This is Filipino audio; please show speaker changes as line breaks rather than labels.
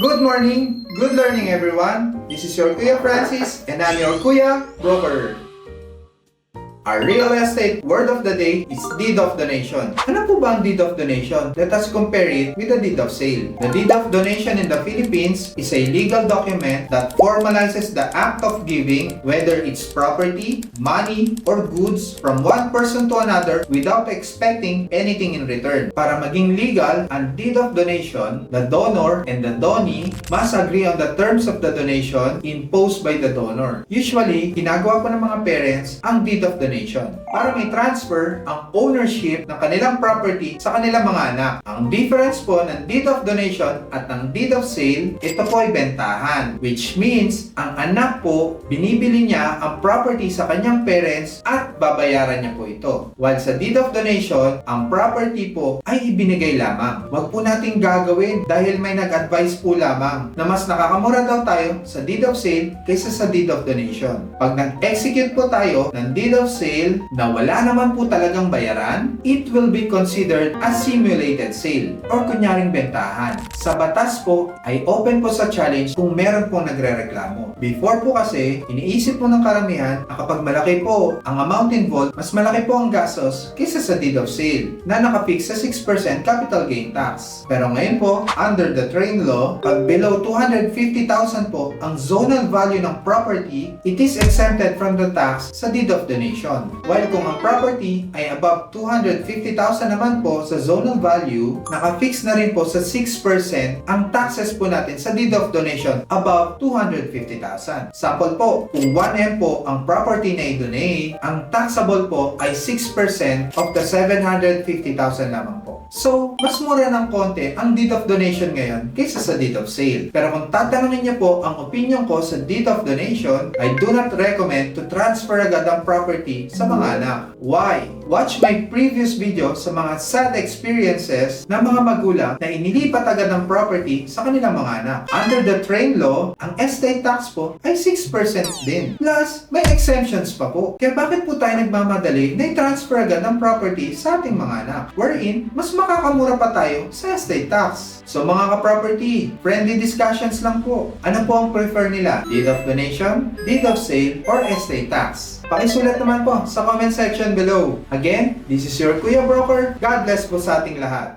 Good morning, good learning everyone. This is your Kuya Francis and I'm your Kuya Broker. Our real estate word of the day is deed of donation. Ano po ba ang deed of donation? Let us compare it with the deed of sale. The deed of donation in the Philippines is a legal document that formalizes the act of giving, whether it's property, money, or goods from one person to another without expecting anything in return. Para maging legal ang deed of donation, the donor and the donee must agree on the terms of the donation imposed by the donor. Usually, ginagawa po ng mga parents ang deed of donation para may transfer ang ownership ng kanilang property sa kanilang mga anak. Ang difference po ng deed of donation at ng deed of sale, ito po ay bentahan, which means ang anak po, binibili niya ang property sa kanyang parents at babayaran niya po ito. While sa deed of donation, ang property po ay ibinigay lamang. Huwag po nating gagawin dahil may nag-advise po lamang na mas nakakamura daw tayo sa deed of sale kaysa sa deed of donation. Pag nag-execute po tayo ng deed of sale na wala naman po talagang bayaran, it will be considered as simulated sale or kunyaring bentahan. Sa batas po ay open po sa challenge kung meron pong nagrereklamo. Before po kasi, iniisip po ng karamihan na kapag malaki po ang amount involved, mas malaki po ang gastos kaysa sa deed of sale na nakapix sa 6% capital gain tax. Pero ngayon po, under the train law, pag below 250,000 po ang zonal value ng property, it is exempted from the tax sa deed of donation. While kung ang property ay above 250,000 naman po sa zonal value, nakafix na rin po sa 6% ang taxes po natin sa deed of donation above 250,000. Sample po, kung 1M po ang property na i-donate, ang taxable po ay 6% of the 750,000 lamang po. So, mas mura ng konti ang deed of donation ngayon kaysa sa deed of sale. Pero kung tatanungin niyo po ang opinion ko sa deed of donation, I do not recommend to transfer agad ang property sa mga anak. Why? Watch my previous video sa mga sad experiences ng mga magulang na inilipat agad ang property sa kanilang mga anak. Under the train law, ang estate tax po ay 6% din. Plus, may exemptions pa po. Kaya bakit po tayo nagmamadali na i-transfer agad ang property sa ating mga anak? Wherein, mas makakamura pa tayo sa estate tax. So mga ka-property, friendly discussions lang po. Ano po ang prefer nila? Deed of donation, deed of sale, or estate tax? Pakisulat naman po sa comment section below. Again, this is your Kuya Broker. God bless po sa ating lahat.